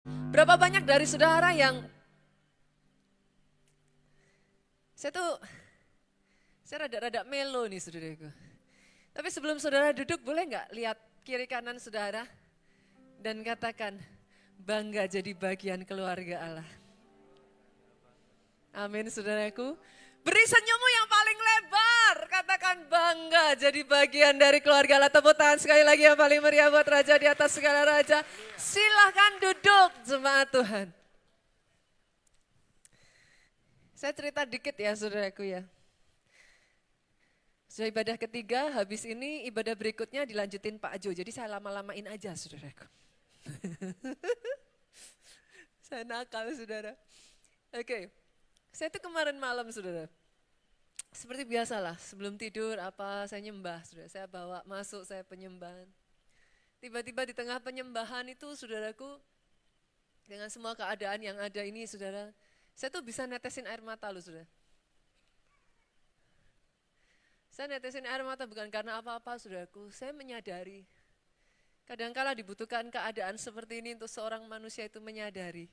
Berapa banyak dari saudara yang saya tuh saya rada-rada melo nih saudaraku. Tapi sebelum saudara duduk boleh nggak lihat kiri kanan saudara dan katakan bangga jadi bagian keluarga Allah. Amin saudaraku. Beri senyummu yang paling lebar. Katakan bangga jadi bagian dari keluarga Allah. Tepuk tangan sekali lagi yang paling meriah buat Raja di atas segala Raja. Silahkan duduk jemaat Tuhan. Saya cerita dikit ya saudaraku ya. Sudah ibadah ketiga, habis ini ibadah berikutnya dilanjutin Pak Jo. Jadi saya lama-lamain aja saudaraku. Saya nakal saudara. Oke, saya tuh kemarin malam saudara. Seperti biasalah, sebelum tidur saya nyembah saudara. Saya bawa masuk, saya penyembahan. Tiba-tiba di tengah penyembahan itu saudaraku, dengan semua keadaan yang ada ini saudara, saya tuh bisa netesin air mata loh saudara. Saya netesin air mata bukan karena apa-apa saudaraku, saya menyadari. Kadangkala dibutuhkan keadaan seperti ini untuk seorang manusia itu menyadari.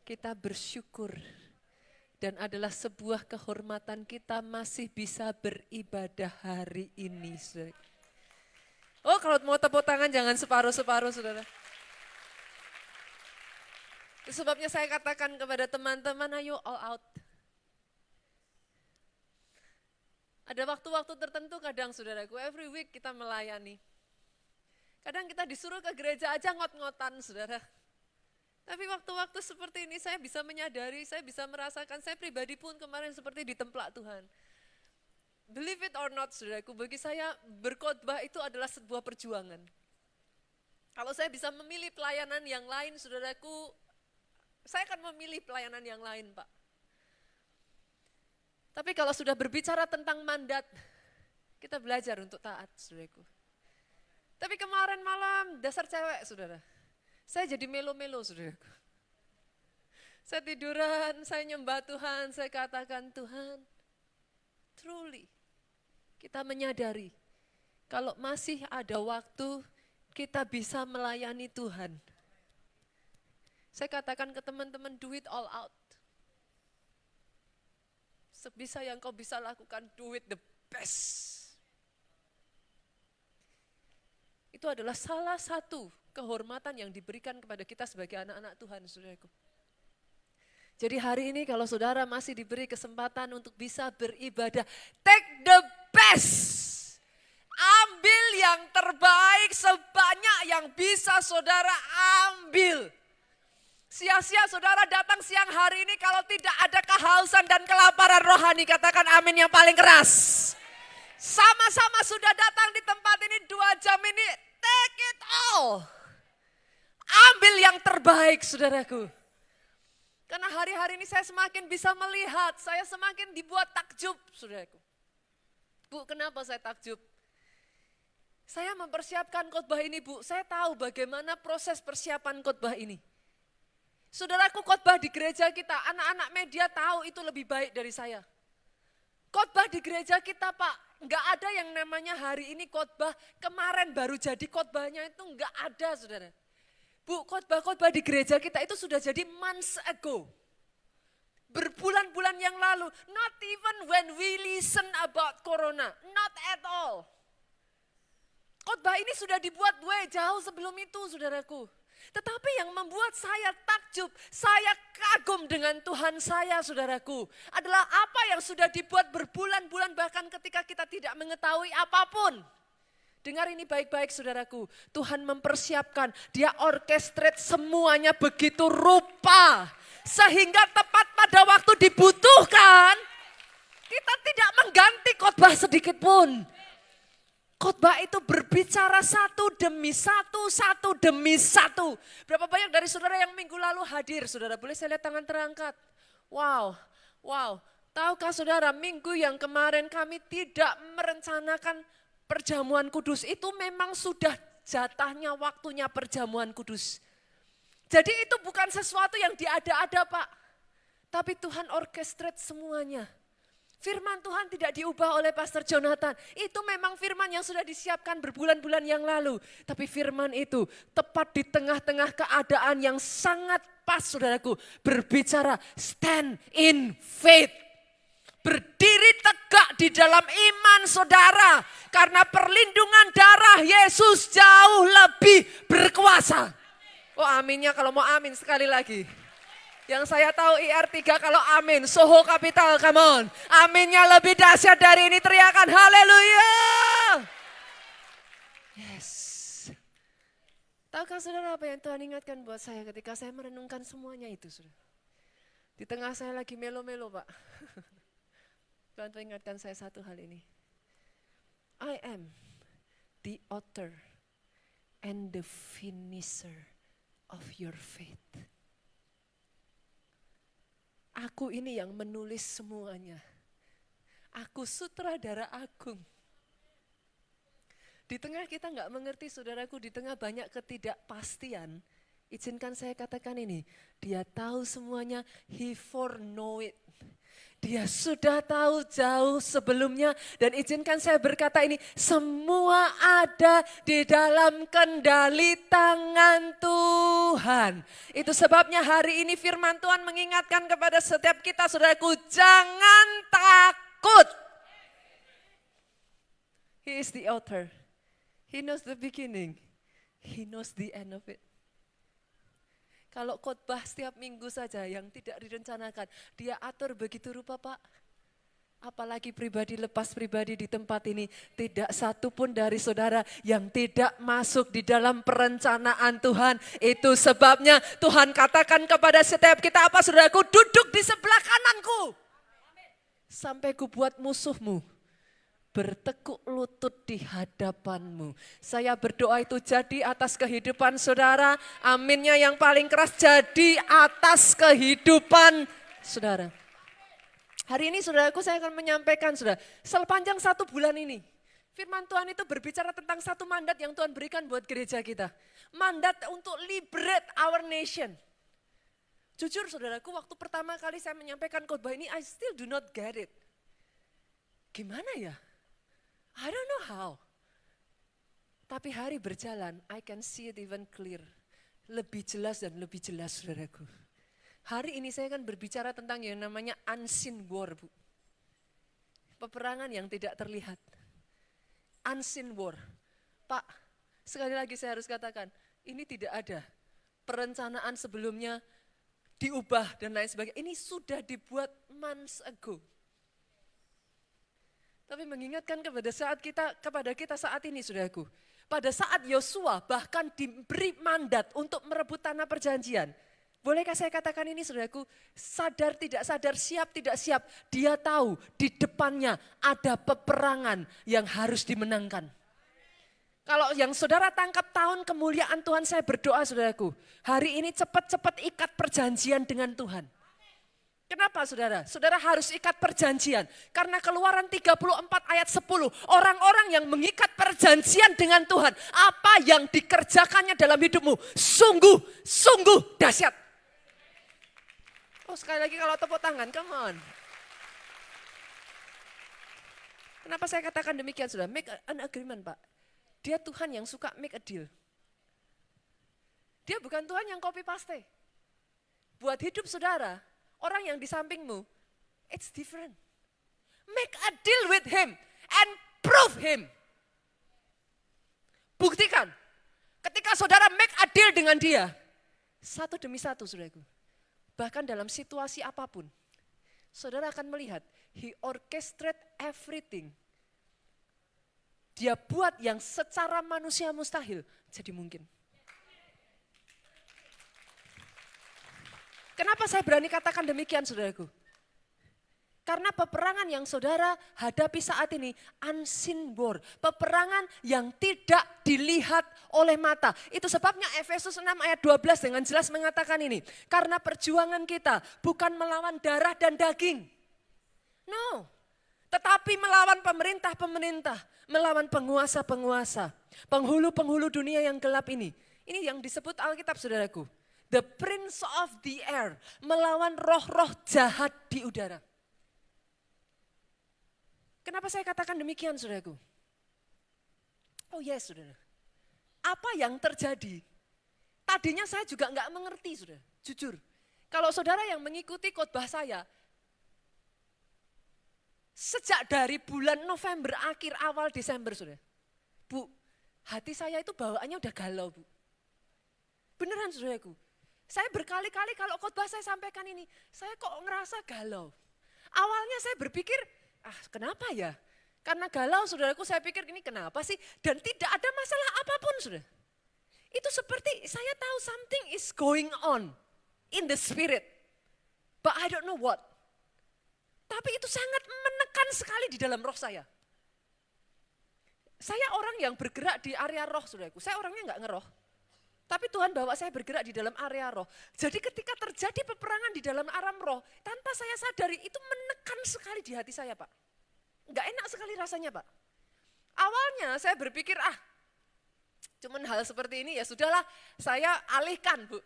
Kita bersyukur dan adalah sebuah kehormatan kita masih bisa beribadah hari ini. Saudara. Oh kalau mau tepuk tangan jangan separuh-separuh saudara. Itu sebabnya saya katakan kepada teman-teman ayo all out. Ada waktu-waktu tertentu kadang saudaraku, every week kita melayani. Kadang kita disuruh ke gereja aja ngot-ngotan saudara. Tapi waktu-waktu seperti ini saya bisa menyadari, saya bisa merasakan, saya pribadi pun kemarin seperti ditemplak Tuhan. Believe it or not saudaraku, bagi saya berkhotbah itu adalah sebuah perjuangan. Kalau saya bisa memilih pelayanan yang lain saudaraku, saya akan memilih pelayanan yang lain Pak. Tapi kalau sudah berbicara tentang mandat, kita belajar untuk taat, saudaraku. Tapi kemarin malam, dasar cewek, saudara. Saya jadi melo-melo, saudaraku. Saya tiduran, saya nyembah Tuhan, saya katakan Tuhan, truly, kita menyadari, kalau masih ada waktu, kita bisa melayani Tuhan. Saya katakan ke teman-teman, do it all out. Sebisa yang kau bisa lakukan, do it the best. Itu adalah salah satu kehormatan yang diberikan kepada kita sebagai anak-anak Tuhan, saudaraku. Jadi hari ini kalau saudara masih diberi kesempatan untuk bisa beribadah, take the best. Ambil yang terbaik sebanyak yang bisa saudara ambil. Sia-sia saudara datang siang hari ini kalau tidak ada kehausan dan kelaparan rohani. Katakan amin yang paling keras. Sama-sama sudah datang di tempat ini 2 jam ini. Take it all. Ambil yang terbaik saudaraku. Karena hari-hari ini saya semakin bisa melihat. Saya semakin dibuat takjub saudaraku. Bu kenapa saya takjub? Saya mempersiapkan khotbah ini Bu. Saya tahu bagaimana proses persiapan khotbah ini. Saudaraku khotbah di gereja kita, anak-anak media tahu itu lebih baik dari saya. Khotbah di gereja kita Pak, enggak ada yang namanya hari ini khotbah, kemarin baru jadi khotbahnya itu enggak ada saudara. Bu khotbah-khotbah di gereja kita itu sudah jadi months ago. Berbulan-bulan yang lalu, not even when we listen about corona, not at all. Khotbah ini sudah dibuat way jauh sebelum itu saudaraku. Tetapi yang membuat saya takjub, saya kagum dengan Tuhan saya saudaraku. Adalah apa yang sudah dibuat berbulan-bulan bahkan ketika kita tidak mengetahui apapun. Dengar ini baik-baik saudaraku. Tuhan mempersiapkan, dia orchestrate semuanya begitu rupa. Sehingga tepat pada waktu dibutuhkan, kita tidak mengganti khotbah sedikit pun. Khotbah itu berbicara satu demi satu, satu demi satu. Berapa banyak dari saudara yang minggu lalu hadir, saudara? Boleh saya lihat tangan terangkat? Wow, wow. Tahukah saudara, minggu yang kemarin kami tidak merencanakan perjamuan kudus. Itu memang sudah jatahnya waktunya perjamuan kudus. Jadi itu bukan sesuatu yang diada-ada Pak. Tapi Tuhan orchestrate semuanya. Firman Tuhan tidak diubah oleh Pastor Jonathan. Itu memang firman yang sudah disiapkan berbulan-bulan yang lalu. Tapi firman itu tepat di tengah-tengah keadaan yang sangat pas, saudaraku. Berbicara stand in faith. Berdiri tegak di dalam iman saudara. Karena perlindungan darah Yesus jauh lebih berkuasa. Oh aminnya kalau mau amin sekali lagi. Yang saya tahu IR3 kalau amin, Soho Capital, come on. Aminnya lebih dahsyat dari ini, teriakan haleluya. Yes. Tahukah saudara apa yang Tuhan ingatkan buat saya ketika saya merenungkan semuanya itu, saudara? Di tengah saya lagi melo-melo, Pak. Tuhan ingatkan saya satu hal ini. I am the author and the finisher of your faith. Aku ini yang menulis semuanya. Aku sutradara agung. Di tengah kita nggak mengerti, saudaraku, di tengah banyak ketidakpastian, izinkan saya katakan ini, dia tahu semuanya, he foreknow it. Dia sudah tahu jauh sebelumnya dan izinkan saya berkata ini, semua ada di dalam kendali tangan Tuhan. Itu sebabnya hari ini firman Tuhan mengingatkan kepada setiap kita, saudaraku, jangan takut. He is the author. He knows the beginning. He knows the end of it. Kalau khotbah setiap minggu saja yang tidak direncanakan, dia atur begitu rupa, Pak. Apalagi pribadi lepas pribadi di tempat ini, tidak satu pun dari saudara yang tidak masuk di dalam perencanaan Tuhan. Itu sebabnya Tuhan katakan kepada setiap kita, apa saudaraku, duduk di sebelah kananku. Sampai ku buat musuhmu bertekuk lutut di hadapanmu. Saya berdoa itu jadi atas kehidupan saudara. Aminnya yang paling keras, jadi atas kehidupan saudara. Hari ini saudaraku saya akan menyampaikan saudara, sepanjang 1 bulan ini, firman Tuhan itu berbicara tentang satu mandat yang Tuhan berikan buat gereja kita. Mandat untuk liberate our nation. Jujur saudaraku, waktu pertama kali saya menyampaikan khotbah ini, I still do not get it. Gimana ya? I don't know how. Tapi hari berjalan, I can see it even clear. Lebih jelas dan lebih jelas, saudaraku. Hari ini saya akan berbicara tentang yang namanya unseen war, Bu. Peperangan yang tidak terlihat. Unseen war. Pak, sekali lagi saya harus katakan, ini tidak ada perencanaan sebelumnya diubah dan lain sebagainya. Ini sudah dibuat months ago. Tapi mengingatkan kepada kita saat ini, saudaraku. Pada saat Yosua bahkan diberi mandat untuk merebut tanah perjanjian. Bolehkah saya katakan ini, saudaraku? Sadar tidak sadar, siap tidak siap. Dia tahu di depannya ada peperangan yang harus dimenangkan. Kalau yang saudara tangkap tahun kemuliaan Tuhan, saya berdoa, saudaraku. Hari ini cepat-cepat ikat perjanjian dengan Tuhan. Kenapa saudara? Saudara harus ikat perjanjian. Karena Keluaran 34 ayat 10. Orang-orang yang mengikat perjanjian dengan Tuhan. Apa yang dikerjakannya dalam hidupmu. Sungguh dahsyat. Oh sekali lagi kalau tepuk tangan, come on. Kenapa saya katakan demikian saudara? Make an agreement Pak. Dia Tuhan yang suka make a deal. Dia bukan Tuhan yang copy paste. Buat hidup saudara, orang yang di sampingmu, it's different. Make a deal with him and prove him. Buktikan. Ketika saudara make a deal dengan dia, satu demi satu saudaraku. Bahkan dalam situasi apapun, saudara akan melihat, he orchestrate everything. Dia buat yang secara manusia mustahil jadi mungkin. Kenapa saya berani katakan demikian saudaraku? Karena peperangan yang saudara hadapi saat ini unseen war. Peperangan yang tidak dilihat oleh mata. Itu sebabnya Efesus 6 ayat 12 dengan jelas mengatakan ini. Karena perjuangan kita bukan melawan darah dan daging. No. Tetapi melawan pemerintah-pemerintah. Melawan penguasa-penguasa. Penghulu-penghulu dunia yang gelap ini. Ini yang disebut Alkitab saudaraku. The Prince of the Air, melawan roh-roh jahat di udara. Kenapa saya katakan demikian, saudaraku? Oh yes, saudara. Apa yang terjadi? Tadinya saya juga nggak mengerti, saudara. Jujur. Kalau saudara yang mengikuti khotbah saya, sejak dari bulan November, akhir awal Desember, saudara. Bu, hati saya itu bawaannya udah galau, Bu. Beneran, saudaraku. Saya berkali-kali kalau khotbah saya sampaikan ini, saya kok ngerasa galau. Awalnya saya berpikir, kenapa ya? Karena galau, saudaraku, saya pikir ini kenapa sih? Dan tidak ada masalah apapun, saudara. Itu seperti saya tahu something is going on in the spirit. But I don't know what. Tapi itu sangat menekan sekali di dalam roh saya. Saya orang yang bergerak di area roh, saudaraku. Saya orangnya nggak ngeroh. Tapi Tuhan bawa saya bergerak di dalam area roh. Jadi ketika terjadi peperangan di dalam alam roh, tanpa saya sadari itu menekan sekali di hati saya, Pak. Nggak enak sekali rasanya, Pak. Awalnya saya berpikir, cuman hal seperti ini ya sudahlah, saya alihkan, Bu.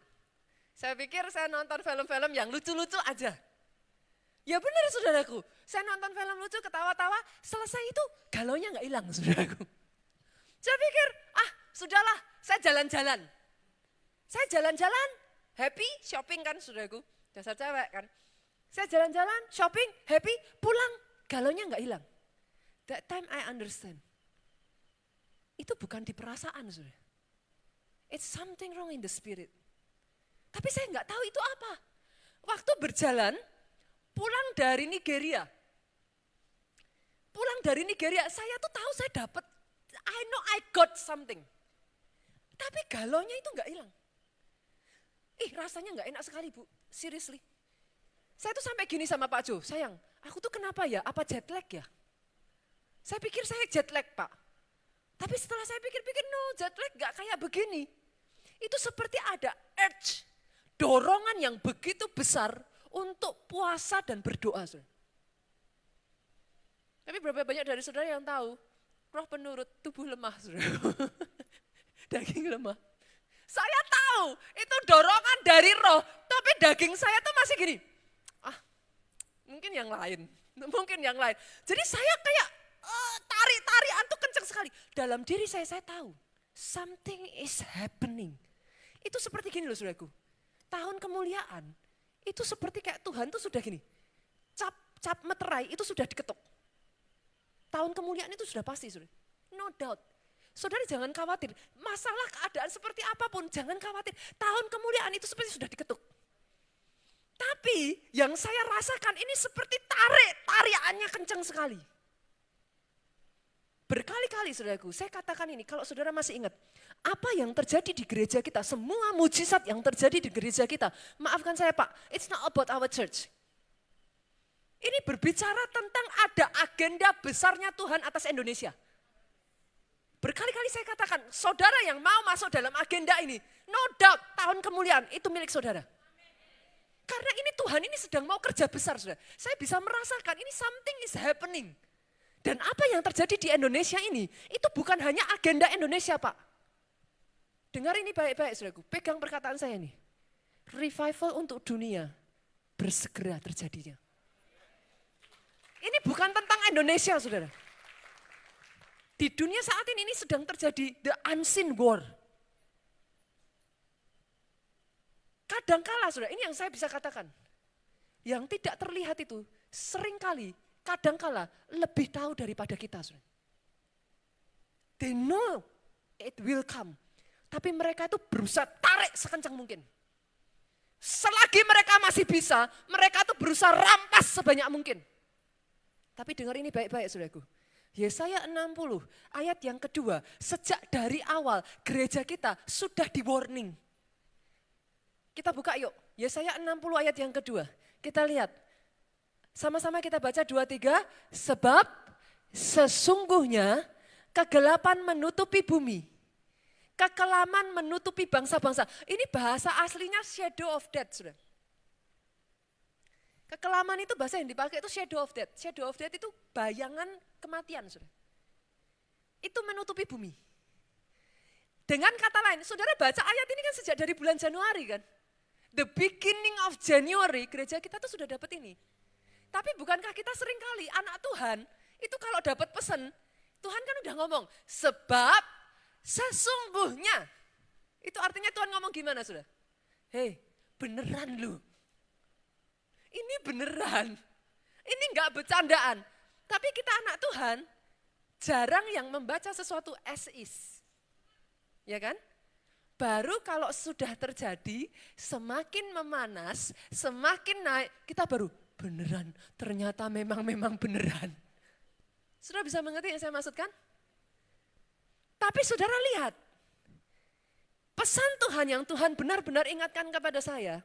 Saya pikir saya nonton film-film yang lucu-lucu aja. Ya benar, saudaraku. Saya nonton film lucu, ketawa-tawa, selesai itu galaunya nggak hilang, saudaraku. Saya pikir, sudahlah, saya jalan-jalan. Saya jalan-jalan, happy, shopping kan, saudaraku. Dasar cewek kan. Saya jalan-jalan, shopping, happy, pulang, galaunya nggak hilang. That time I understand. Itu bukan di perasaan, saudara. It's something wrong in the spirit. Tapi saya nggak tahu itu apa. Waktu berjalan, pulang dari Nigeria. Saya tuh tahu saya dapat, I know I got something. Tapi galaunya itu nggak hilang. Rasanya nggak enak sekali, Bu. Seriously. Saya tuh sampai gini sama Pak Jo, sayang, aku tuh kenapa ya? Apa jet lag ya? Saya pikir saya jet lag, Pak. Tapi setelah saya pikir-pikir, no, jet lag nggak kayak begini. Itu seperti ada urge, dorongan yang begitu besar untuk puasa dan berdoa. Saudara. Tapi berapa banyak dari saudara yang tahu, roh penurut, tubuh lemah. Saudara. Daging lemah. Saya tahu itu dorongan dari roh, tapi daging saya tuh masih gini. Mungkin yang lain. Jadi saya kayak tarik-tarikan tuh kencang sekali. Dalam diri saya tahu something is happening. Itu seperti gini loh, saudaraku. Tahun kemuliaan itu seperti kayak Tuhan tuh sudah gini. Cap meterai itu sudah diketuk. Tahun kemuliaan itu sudah pasti, saudara. No doubt. Saudara jangan khawatir, masalah keadaan seperti apapun jangan khawatir. Tahun kemuliaan itu seperti sudah diketuk. Tapi yang saya rasakan ini seperti tariannya kencang sekali. Berkali-kali, saudaraku, saya katakan ini, kalau saudara masih ingat, apa yang terjadi di gereja kita, semua mujizat yang terjadi di gereja kita, maafkan saya, Pak, it's not about our church. Ini berbicara tentang ada agenda besarnya Tuhan atas Indonesia. Berkali-kali saya katakan, saudara yang mau masuk dalam agenda ini, no doubt tahun kemuliaan itu milik saudara. Karena ini Tuhan ini sedang mau kerja besar, saudara. Saya bisa merasakan ini something is happening. Dan apa yang terjadi di Indonesia ini, itu bukan hanya agenda Indonesia, Pak. Dengar ini baik-baik, saudaraku. Pegang perkataan saya nih. Revival untuk dunia bersegera terjadinya. Ini bukan tentang Indonesia, saudara. Di dunia saat ini sedang terjadi the unseen war. Kadangkala, saudara, ini yang saya bisa katakan. Yang tidak terlihat itu seringkali, kadangkala lebih tahu daripada kita, saudara. They know it will come. Tapi mereka itu berusaha tarik sekencang mungkin. Selagi mereka masih bisa, mereka itu berusaha rampas sebanyak mungkin. Tapi dengar ini baik-baik, saudaraku. Yesaya 60 ayat yang kedua, sejak dari awal gereja kita sudah di warning. Kita buka yuk, Yesaya 60 ayat yang kedua. Kita lihat, sama-sama kita baca 2-3, sebab sesungguhnya kegelapan menutupi bumi, kekelaman menutupi bangsa-bangsa. Ini bahasa aslinya shadow of death, saudara. Kekelaman itu bahasa yang dipakai itu shadow of death. Shadow of death itu bayangan kematian, saudara. Itu menutupi bumi. Dengan kata lain, saudara baca ayat ini kan sejak dari bulan Januari kan. The beginning of January, gereja kita tuh sudah dapat ini. Tapi bukankah kita seringkali anak Tuhan Itu kalau dapat pesan, Tuhan kan udah ngomong, sebab sesungguhnya. Itu artinya Tuhan ngomong gimana sudah? Hei, beneran lu. Ini beneran. Ini enggak bercandaan. Tapi kita anak Tuhan, jarang yang membaca sesuatu as is. Ya kan? Baru kalau sudah terjadi, semakin memanas, semakin naik, kita baru beneran, ternyata memang beneran. Sudah bisa mengerti yang saya maksudkan? Tapi saudara lihat, pesan Tuhan yang Tuhan benar-benar ingatkan kepada saya,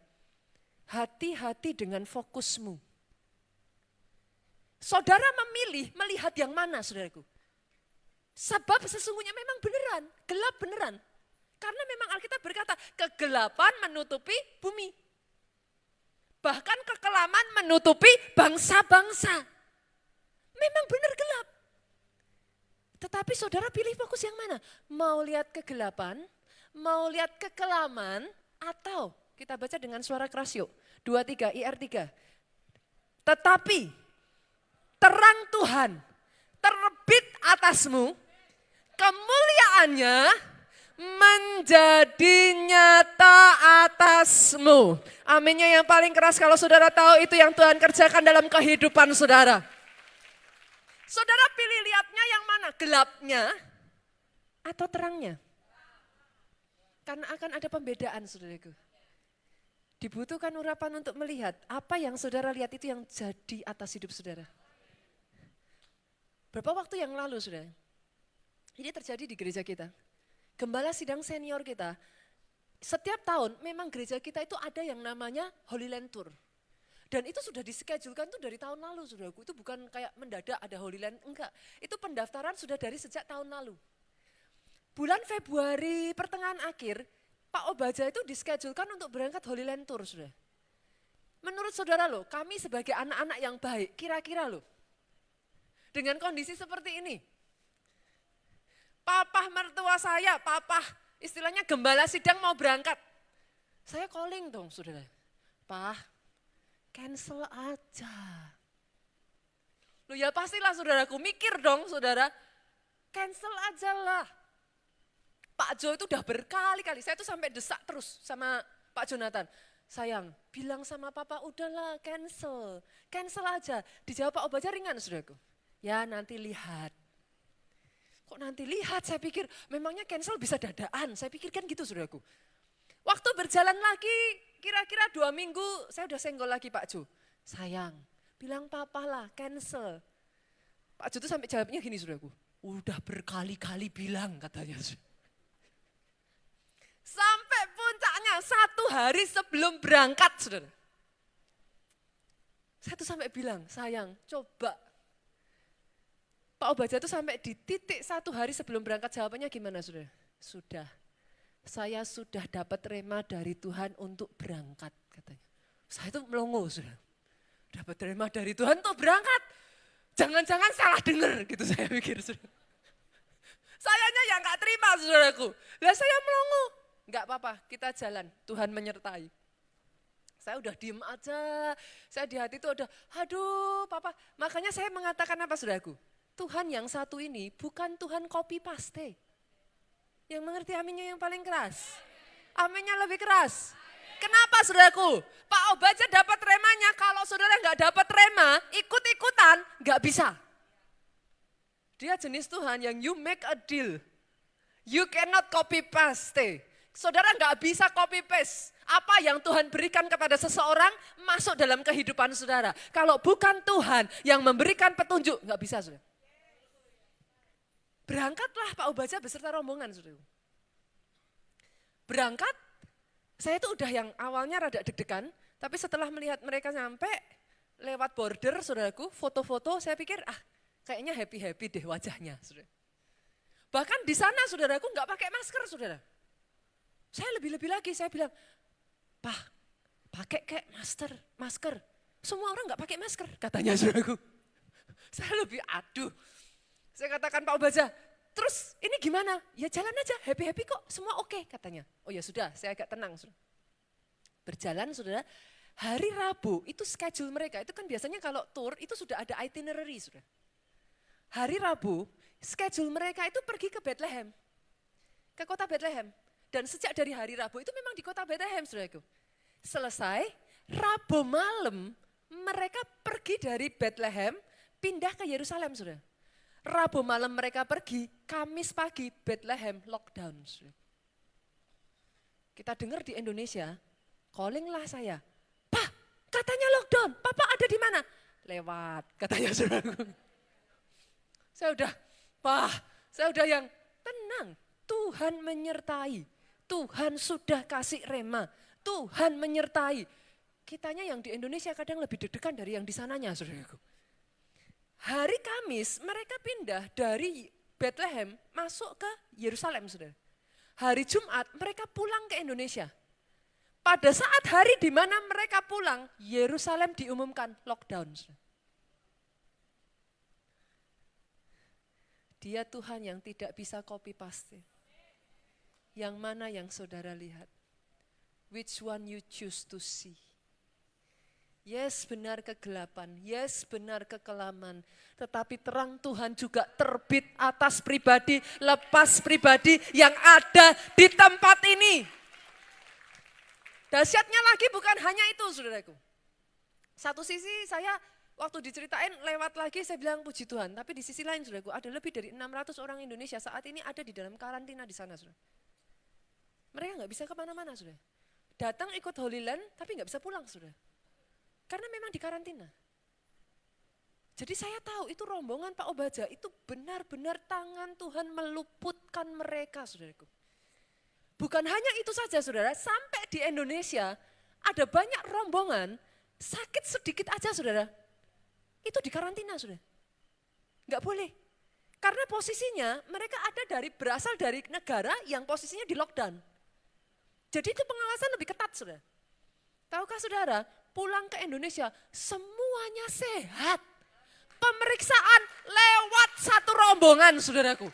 hati-hati dengan fokusmu. Saudara memilih melihat yang mana saudaraku? Sebab sesungguhnya memang beneran, gelap beneran. Karena memang Alkitab berkata, kegelapan menutupi bumi. Bahkan kekelaman menutupi bangsa-bangsa. Memang benar gelap. Tetapi saudara pilih fokus yang mana? Mau lihat kegelapan, mau lihat kekelaman, atau kita baca dengan suara keras yuk. 23, IR3. Tetapi terang Tuhan terbit atasmu, kemuliaannya menjadi nyata atasmu. Aminnya yang paling keras kalau saudara tahu itu yang Tuhan kerjakan dalam kehidupan saudara. Saudara pilih lihatnya yang mana? Gelapnya atau terangnya? Karena akan ada pembedaan saudaraku. Dibutuhkan urapan untuk melihat apa yang saudara lihat itu yang jadi atas hidup saudara. Berapa waktu yang lalu saudara, ini terjadi di gereja kita. Gembala sidang senior kita, setiap tahun memang gereja kita itu ada yang namanya Holy Land Tour. Dan itu sudah dischedule tuh dari tahun lalu saudaraku, itu bukan kayak mendadak ada Holy Land, enggak. Itu pendaftaran sudah dari sejak tahun lalu. Bulan Februari pertengahan akhir, Pak Obaja itu dischedule untuk berangkat Holy Land Tour saudara. Menurut saudara loh, kami sebagai anak-anak yang baik, kira-kira loh, dengan kondisi seperti ini, papa mertua saya, papa istilahnya gembala sidang mau berangkat. Saya calling dong saudara, Pak, cancel aja. Loh ya pastilah saudaraku, mikir dong saudara, cancel aja lah. Pak Jo itu udah berkali-kali, saya tuh sampai desak terus sama Pak Jonathan. Sayang, bilang sama papa udahlah cancel aja. Dijawab Pak Obaja ringan saudaraku, ya nanti lihat. Kok nanti lihat, saya pikir memangnya cancel bisa dadaan, saya pikir kan gitu saudaraku. Waktu berjalan lagi, kira-kira 2 minggu, saya udah senggol lagi Pak Jo. Sayang, bilang papa lah, cancel. Pak Jo tuh sampai jawabnya gini saudaraku, udah berkali-kali bilang katanya. Sampai puncaknya 1 hari sebelum berangkat saudara. Saya tuh sampai bilang, sayang coba. Pak Obaja itu sampai di titik 1 hari sebelum berangkat jawabannya gimana saudara? Sudah, saya sudah dapat rema dari Tuhan untuk berangkat katanya. Saya itu melongo saudara, dapat rema dari Tuhan untuk berangkat. Jangan-jangan salah dengar gitu saya pikir saudara. Sayanya yang gak terima saudaraku. Lah saya melongo, gak apa-apa kita jalan, Tuhan menyertai. Saya udah diem aja, saya di hati itu udah aduh papa. Makanya saya mengatakan apa saudaraku? Tuhan yang satu ini bukan Tuhan copy paste. Yang mengerti aminnya yang paling keras. Aminnya lebih keras. Kenapa saudaraku? Pak Obaja dapat remanya, kalau saudara nggak dapat rema, ikut-ikutan nggak bisa. Dia jenis Tuhan yang you make a deal. You cannot copy paste. Saudara nggak bisa copy paste. Apa yang Tuhan berikan kepada seseorang masuk dalam kehidupan saudara. Kalau bukan Tuhan yang memberikan petunjuk, nggak bisa saudara. Berangkatlah Pak Obaja beserta rombongan saudara. Berangkat, saya itu udah yang awalnya rada deg-degan, tapi setelah melihat mereka nyampe lewat border saudaraku, foto-foto saya pikir kayaknya happy-happy deh wajahnya saudara. Bahkan di sana saudaraku nggak pakai masker saudara. Saya lebih-lebih lagi, saya bilang, Pak pakai kayak masker. Semua orang nggak pakai masker katanya saudaraku. Saya lebih aduh. Saya katakan Pak Obaja, terus ini gimana? Ya jalan aja, happy-happy kok, semua oke katanya. Oh ya sudah, saya agak tenang. Berjalan saudara, hari Rabu itu schedule mereka, itu kan biasanya kalau tour itu sudah ada itinerary saudara. Hari Rabu, schedule mereka itu pergi ke Bethlehem, ke kota Bethlehem. Dan sejak dari hari Rabu itu memang di kota Bethlehem, saudaraku. Selesai, Rabu malam mereka pergi dari Bethlehem, pindah ke Yerusalem, saudara. Rabu malam mereka pergi, Kamis pagi Bethlehem lockdown. Saudara. Kita dengar di Indonesia, callinglah saya, "Pak, katanya lockdown, Papa ada di mana?" "Lewat," katanya saudaraku. Saya udah yang tenang, Tuhan menyertai, Tuhan sudah kasih rema, Tuhan menyertai. Kitanya yang di Indonesia kadang lebih deg-degan dari yang di sananya, saudaraku. Hari Kamis mereka pindah dari Bethlehem masuk ke Yerusalem, saudara. Hari Jumat mereka pulang ke Indonesia. Pada saat hari di mana mereka pulang, Yerusalem diumumkan lockdown. Saudara. Dia Tuhan yang tidak bisa copy paste. Yang mana yang saudara lihat? Which one you choose to see? Yes, benar kegelapan, yes, benar kekelaman. Tetapi terang Tuhan juga terbit atas pribadi, lepas pribadi yang ada di tempat ini. Dahsyatnya lagi bukan hanya itu, saudaraku. Satu sisi saya waktu diceritain lewat lagi saya bilang puji Tuhan. Tapi di sisi lain, saudaraku, ada lebih dari 600 orang Indonesia saat ini ada di dalam karantina di sana, saudara. Mereka nggak bisa kemana-mana, saudara. Datang ikut Holy Land, tapi nggak bisa pulang, saudara. Karena memang di karantina. Jadi saya tahu itu rombongan Pak Obaja, itu benar-benar tangan Tuhan meluputkan mereka, saudaraku. Bukan hanya itu saja, saudara, sampai di Indonesia ada banyak rombongan, sakit sedikit aja, saudara. Itu di karantina, saudara. Enggak boleh. Karena posisinya mereka berasal dari negara yang posisinya di lockdown. Jadi itu pengawasan lebih ketat, saudara. Tahukah saudara, pulang ke Indonesia semuanya sehat. Pemeriksaan lewat satu rombongan, saudaraku.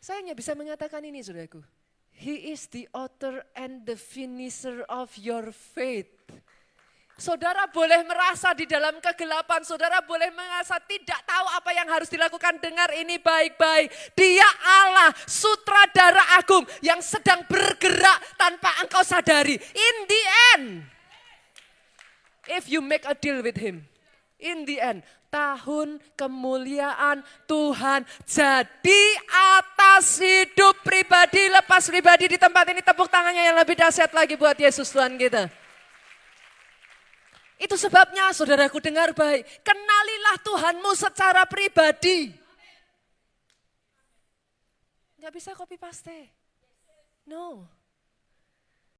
Saya hanya bisa mengatakan ini, saudaraku. He is the author and the finisher of your faith. Saudara boleh merasa di dalam kegelapan, saudara boleh merasa tidak tahu apa yang harus dilakukan. Dengar ini baik-baik. Dia Allah, sutradara agung yang sedang bergerak tanpa engkau sadari. In the end, if you make a deal with him, in the end, tahun kemuliaan Tuhan jadi atas hidup pribadi, lepas pribadi di tempat ini. Tepuk tangannya yang lebih dahsyat lagi buat Yesus Tuhan kita. Itu sebabnya saudaraku dengar baik, kenalilah Tuhanmu secara pribadi. Gak bisa copy paste. No.